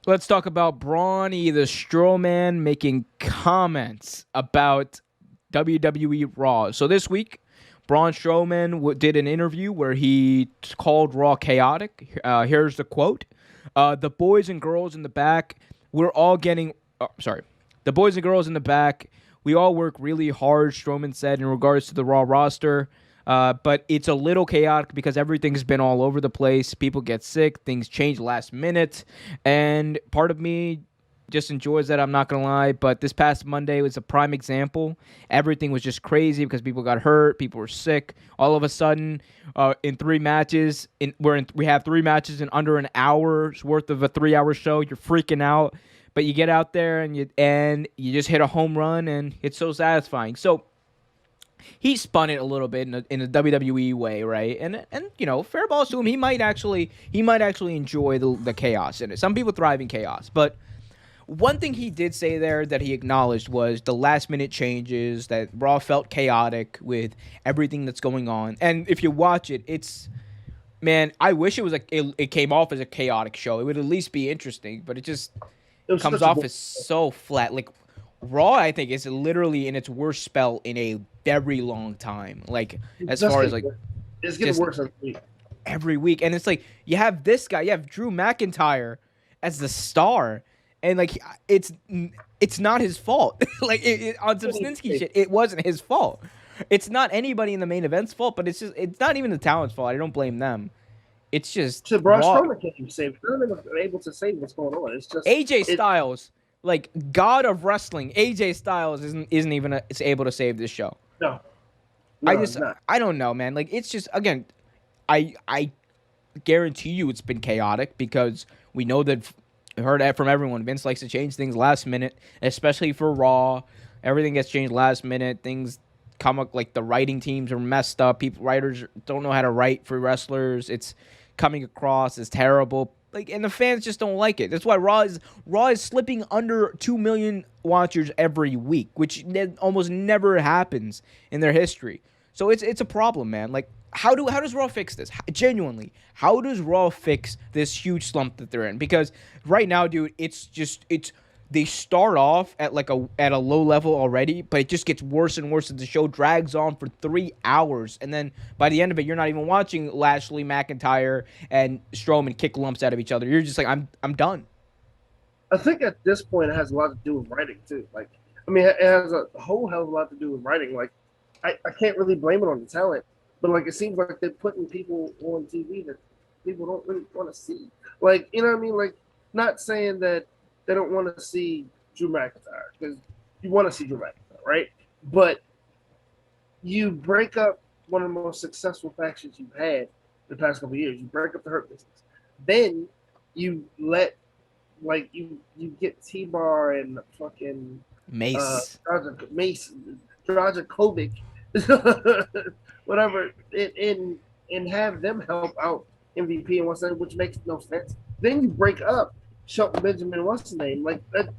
Let's talk about Brawny the Strowman making comments about WWE Raw. So this week, Braun Strowman did an interview where he called Raw chaotic. Here's the quote: "The boys and girls in the back, we're all getting. Sorry, the boys and girls in the back, we all work really hard." Strowman said in regards to the Raw roster. But it's a little chaotic because everything's been all over the place. People get sick. Things change last minute. And part of me just enjoys that, I'm not going to lie. But this past Monday was a prime example. Everything was just crazy because people got hurt. People were sick. All of a sudden, in 3 matches, we have 3 matches in under an hour's worth of a 3-hour show. You're freaking out. But you get out there and you just hit a home run, and it's so satisfying. So he spun it a little bit in a WWE way, right? And fair balls to him. He might actually enjoy the chaos in it. Some people thrive in chaos, but one thing he did say there that he acknowledged was the last minute changes, that Raw felt chaotic with everything that's going on. And if you watch it, man, I wish it came off as a chaotic show. It would at least be interesting, but it comes off as so flat. Like, Raw, I think, is literally in its worst spell in a very long time. Like, as far as, like, it's getting worse every week. And it's like, you have this guy, you have Drew McIntyre as the star, and, like, it's not his fault. Like, on some Snitsky shit, it wasn't his fault. It's not anybody in the main event's fault, but it's not even the talent's fault. I don't blame them. It's just so Braun Strowman can't save. They're not able to save what's going on. It's just AJ Styles. Like, god of wrestling, AJ Styles isn't even able to save this show. No, I don't know, man. Like, it's just, again, I guarantee you it's been chaotic because we know that, heard that from everyone. Vince likes to change things last minute, especially for Raw. Everything gets changed last minute. Things come up, like, the writing teams are messed up. Writers don't know how to write for wrestlers. It's coming across as terrible. Like, and the fans just don't like it. That's why Raw is slipping under 2 million watchers every week, which almost never happens in their history. So it's a problem, man. Like, how does Raw fix this? Genuinely, how does Raw fix this huge slump that they're in? Because right now, dude, they start off at a low level already, but it just gets worse and worse as the show drags on for 3 hours, and then by the end of it, you're not even watching Lashley, McIntyre, and Strowman kick lumps out of each other. You're just like, I'm done. I think at this point it has a lot to do with writing too. Like, I mean, it has a whole hell of a lot to do with writing. Like, I can't really blame it on the talent, but, like, it seems like they're putting people on TV that people don't really want to see. Like, you know what I mean? Like, not saying that they don't want to see Drew McIntyre, because you want to see Drew McIntyre, right? But you break up one of the most successful factions you've had the past couple of years. You break up the Hurt Business. Then you let, like, you get T-Bar and fucking Mace, Dragic, whatever, and have them help out MVP and what's that, which makes no sense. Then you break up Shelton Benjamin, what's his name, like that,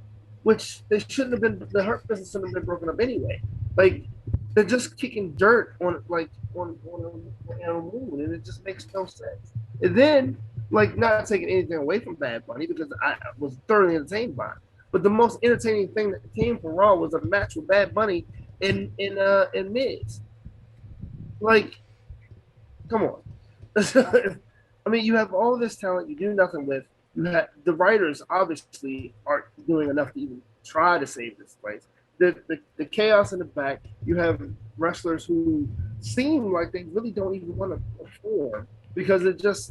which they shouldn't have been. The Hurt Business shouldn't have been broken up anyway. Like, they're just kicking dirt on a moon, and it just makes no sense. And then, like, not taking anything away from Bad Bunny, because I was thoroughly entertained by it. But the most entertaining thing that came from Raw was a match with Bad Bunny and Miz. Like, come on. I mean, you have all this talent you do nothing with. The writers obviously aren't doing enough to even try to save this place. The chaos in the back. You have wrestlers who seem like they really don't even want to perform because it's just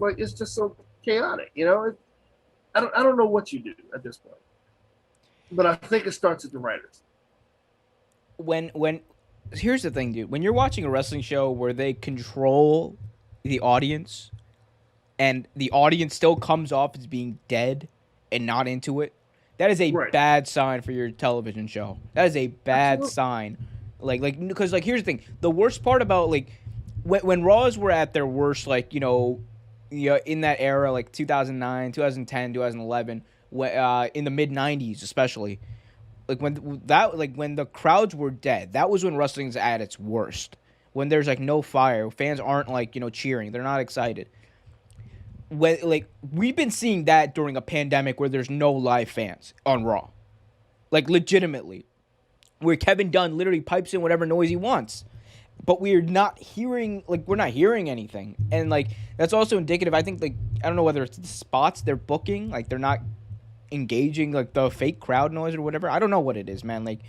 so chaotic. You know, I don't know what you do at this point, but I think it starts at the writers. Here's the thing, dude. When you're watching a wrestling show where they control the audience, and the audience still comes off as being dead and not into it, that is a bad sign for your television show. That is a bad sign. Like, because, like, here's the thing. The worst part about, like, when Raws were at their worst, like, in that era, like 2009, 2010, 2011, in the mid-90s especially, like, when the crowds were dead, that was when wrestling's at its worst. When there's, like, no fire, fans aren't, like, cheering, they're not excited. when like we've been seeing that during a pandemic where there's no live fans on Raw, like legitimately, where Kevin Dunn literally pipes in whatever noise he wants, but we're not hearing anything, and like that's also indicative. I think like I don't know whether it's the spots they're booking, like they're not engaging like the fake crowd noise or whatever. I don't know what it is, man. Like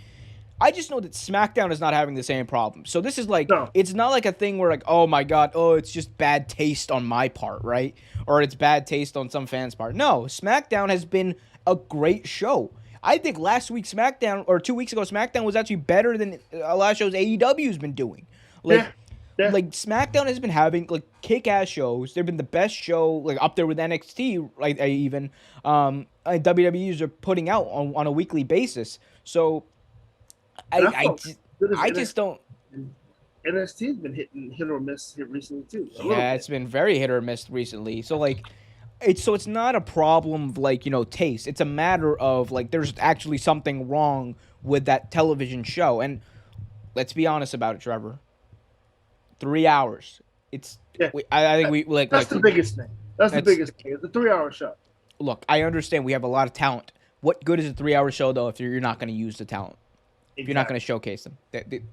I just know that SmackDown is not having the same problem. So this is like, No. it's not like a thing where like, oh my god, oh it's just bad taste on my part, right? Or it's bad taste on some fans' part. No, SmackDown has been a great show. I think last week SmackDown or 2 weeks ago SmackDown was actually better than a lot of shows AEW's been doing. Like, Yeah. Yeah. like SmackDown has been having like kick-ass shows. They've been the best show, like up there with NXT. Like even WWE's are putting out on a weekly basis. So And I I, felt good as I just don't. NXT's been hit or miss here recently too. A little Yeah, bit. it's been very hit or miss recently. So like, it's not a problem of like taste. It's a matter of like there's actually something wrong with that television show. And let's be honest about it, Trevor. 3 hours. It's Yeah. I think we That's the biggest thing. That's the that's biggest thing. It's a 3 hour show. look. I understand we have a lot of talent. What good is a 3 hour show though if you're not going to use the talent? If you're not going to showcase them?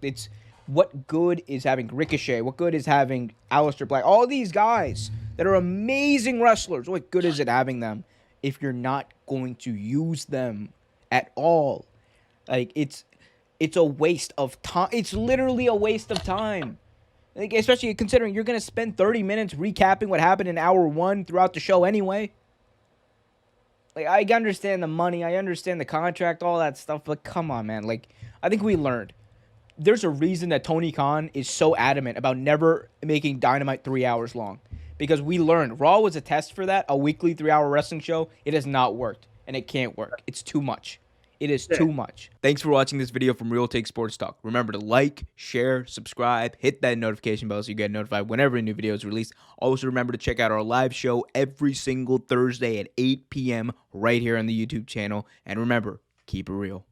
It's what good is having Ricochet? What good is having Aleister Black? All these guys that are amazing wrestlers. What good is it having them if you're not going to use them at all? Like it's a waste of time. It's literally a waste of time. Like, especially considering you're going to spend 30 minutes recapping what happened in hour 1 throughout the show anyway. Like, I understand the money, I understand the contract, all that stuff, but come on, man. Like, I think we learned. There's a reason that Tony Khan is so adamant about never making Dynamite 3 hours long. Because we learned. Raw was a test for that, a weekly 3 hour wrestling show. It has not worked, and it can't work. It's too much. It is too much. Thanks for watching this video from Real Take Sports Talk. Remember to like, share, subscribe, hit that notification bell so you get notified whenever a new video is released. Also, remember to check out our live show every single Thursday at 8 p.m. right here on the YouTube channel. And remember, keep it real.